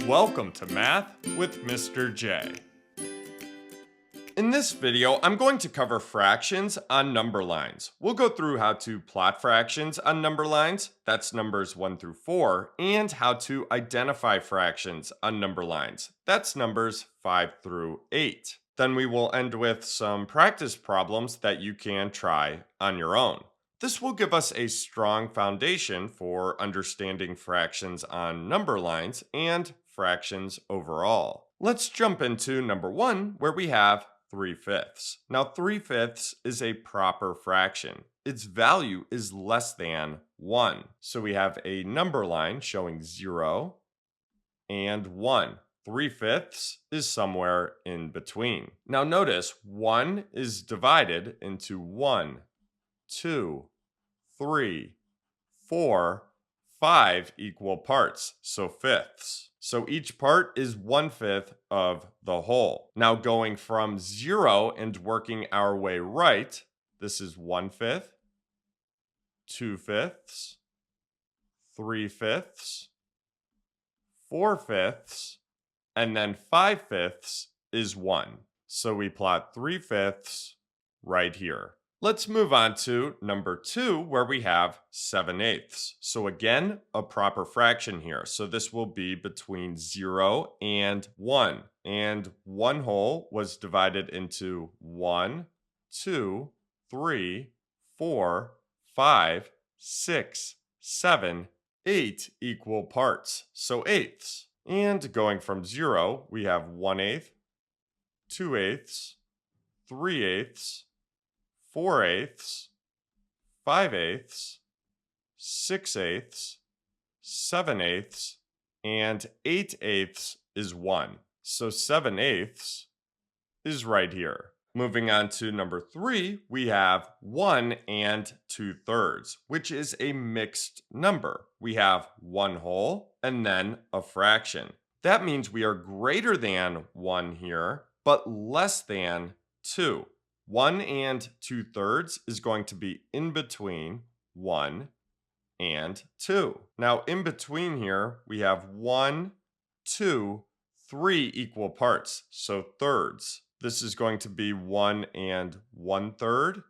Welcome to Math with Mr. J. In this video, I'm going to cover fractions on number lines. We'll go through how to plot fractions on number lines, that's numbers 1 through 4, and how to identify fractions on number lines, that's numbers 5 through 8. Then we will end with some practice problems that you can try on your own. This will give us a strong foundation for understanding fractions on number lines and fractions overall. Let's jump into number 1, where we have 3/5. Now 3/5 is a proper fraction. Its value is less than 1. So we have a number line showing 0 and 1. 3/5 is somewhere in between. Now notice 1 is divided into 1, 2, 3, 4, 5 equal parts, so fifths. So each part is 1/5 of the whole. Now going from 0 and working our way right, this is 1/5, 2/5, 3/5, 4/5, and then 5/5 is 1. So we plot 3/5 right here. Let's move on to number 2, where we have 7/8. So again, a proper fraction here. So this will be between 0 and 1. And 1 whole was divided into 1, 2, 3, 4, 5, 6, 7, 8 equal parts. So eighths. And going from 0, we have 1/8, 2/8, 3/8, 4/8, 5/8, 6/8, 7/8, and 8/8 is 1. So 7/8 is right here. Moving on to number 3, we have 1 and 2/3, which is a mixed number. We have 1 whole and then a fraction. That means we are greater than 1 here, but less than 2. 1 and 2/3 is going to be in between 1 and 2. Now in between here, we have 1, 2, 3 equal parts, so thirds. This is going to be 1 and 1/3,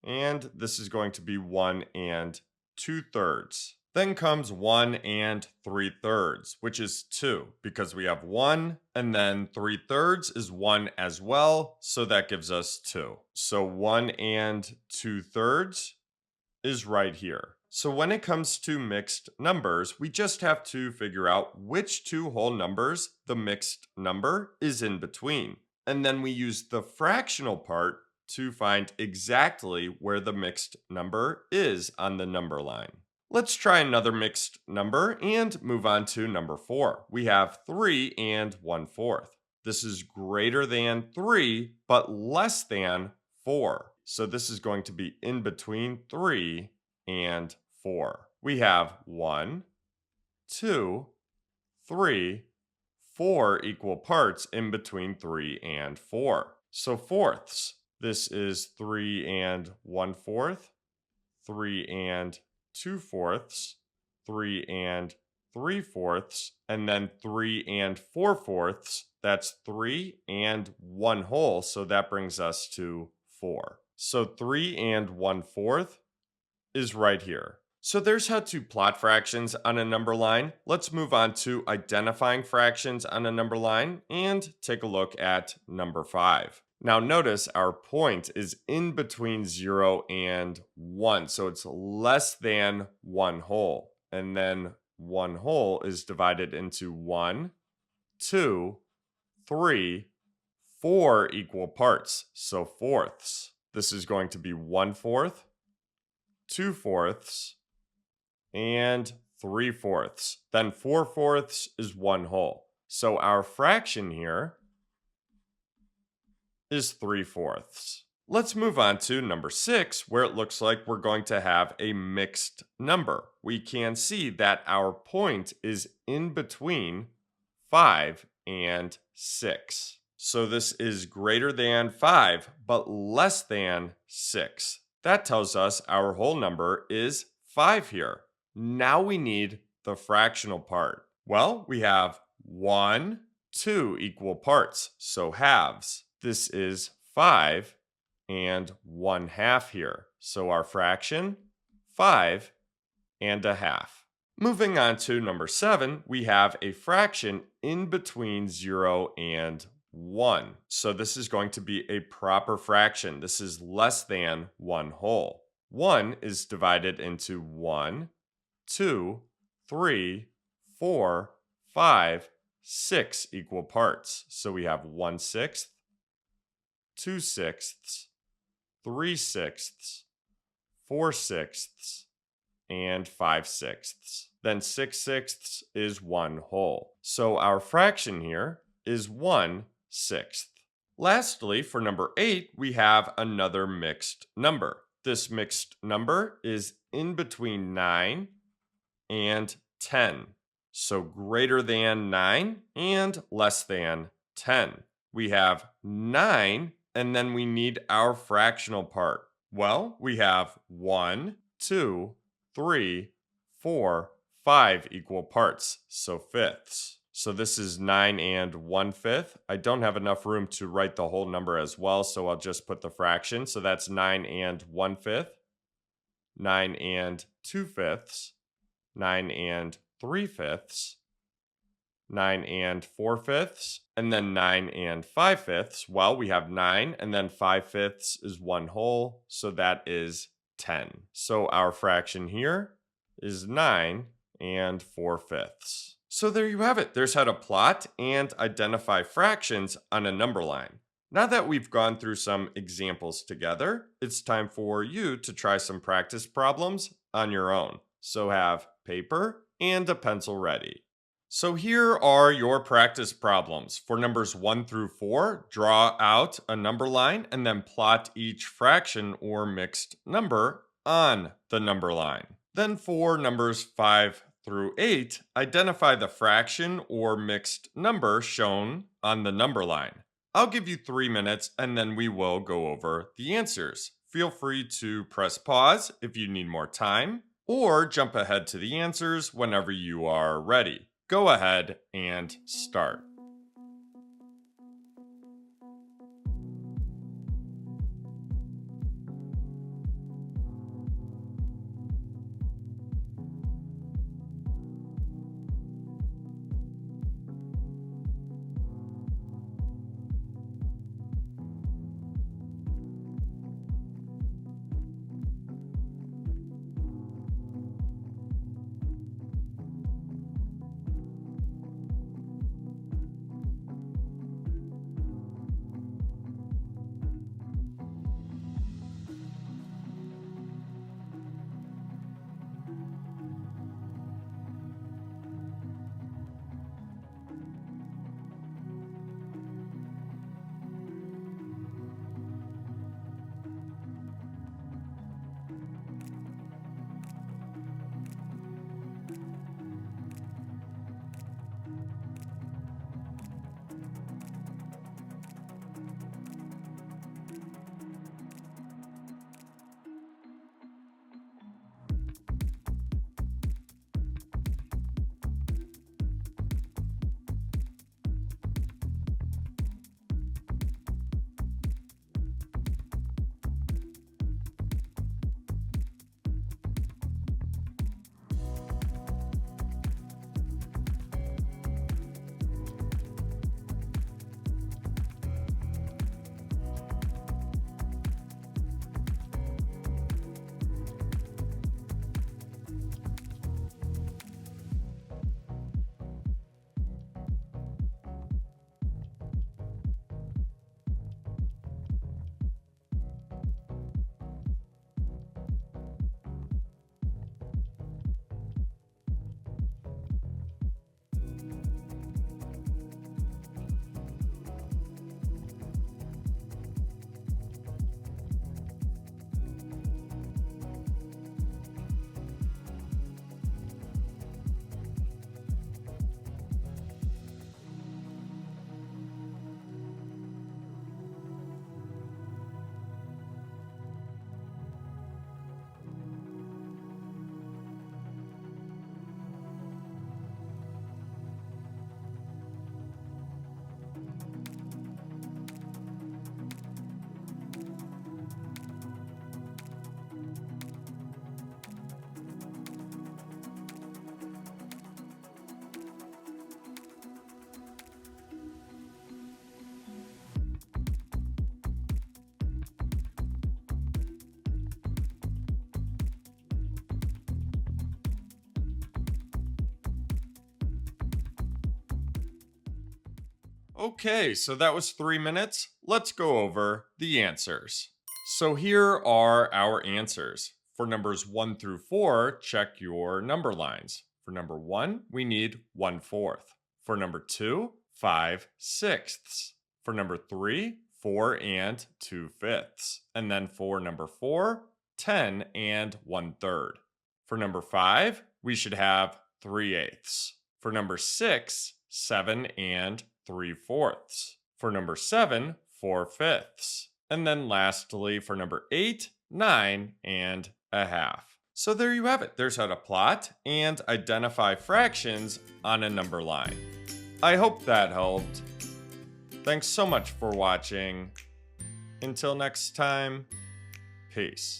and this is going to be 1 and 2/3. Then comes 1 and 3/3, which is 2, because we have 1, and then 3/3 is 1 as well, so that gives us 2. So 1 and 2/3 is right here. So when it comes to mixed numbers, we just have to figure out which 2 whole numbers the mixed number is in between. And then we use the fractional part to find exactly where the mixed number is on the number line. Let's try another mixed number and move on to number 4. We have 3 and 1/4. This is greater than 3, but less than 4. So this is going to be in between 3 and 4. We have 1, 2, 3, 4 equal parts in between 3 and 4. So fourths. This is 3 and 1/4, 3 and 2/4, 3 and 3/4, and then 3 and 4/4. That's 3 and 1 whole, so that brings us to 4. So 3 and 1/4 is right here. So there's how to plot fractions on a number line. Let's move on to identifying fractions on a number line and take a look at number 5. Now notice our point is in between 0 and 1, so it's less than 1 whole. And then 1 whole is divided into 1, 2, 3, 4 equal parts, so fourths. This is going to be 1/4, 2/4, and 3/4. Then 4/4 is 1 whole. So our fraction here is 3/4. Let's move on to number 6, where it looks like we're going to have a mixed number. We can see that our point is in between 5 and 6. So this is greater than 5, but less than 6. That tells us our whole number is 5 here. Now we need the fractional part. Well, we have 1, 2 equal parts, so halves. This is 5 and 1/2 here. So our fraction, 5 and a half. Moving on to number 7, we have a fraction in between 0 and 1. So this is going to be a proper fraction. This is less than 1 whole. 1 is divided into 1, 2, 3, 4, 5, 6 equal parts. So we have 1/6, 2/6, 3/6, 4/6, and 5/6. Then 6/6 is 1 whole. So our fraction here is 1/6. Lastly, for number 8, we have another mixed number. This mixed number is in between 9 and 10. So greater than 9 and less than 10. We have 9, and then we need our fractional part. Well, we have 1, 2, 3, 4, 5 equal parts, so fifths. So this is 9 and 1/5. I don't have enough room to write the whole number as well, so I'll just put the fraction. So that's 9 and 1/5, 9 and 2/5, 9 and 3/5, 9 and 4/5, and then 9 and 5/5. Well, we have 9 and then 5/5 is 1 whole, so that is 10. So our fraction here is 9 and 4/5. So there you have it. There's how to plot and identify fractions on a number line. Now that we've gone through some examples together, it's time for you to try some practice problems on your own. So have paper and a pencil ready. So here are your practice problems. For numbers 1 through 4, draw out a number line and then plot each fraction or mixed number on the number line. Then for numbers 5 through 8, identify the fraction or mixed number shown on the number line. I'll give you 3 minutes and then we will go over the answers. Feel free to press pause if you need more time, or jump ahead to the answers whenever you are ready. Go ahead and start. Okay, so that was 3 minutes. Let's go over the answers. So here are our answers. For numbers 1 through 4, check your number lines. For number 1, we need 1/4. For number 2, 5/6. For number 3, 4 and 2/5. And then for number 4, 10 and 1/3. For number 5, we should have 3/8. For number 6, 7 and 3/4. For number 7, 4/5. And then lastly, for number 8, 9 and a half. So there you have it. There's how to plot and identify fractions on a number line. I hope that helped. Thanks so much for watching. Until next time, peace.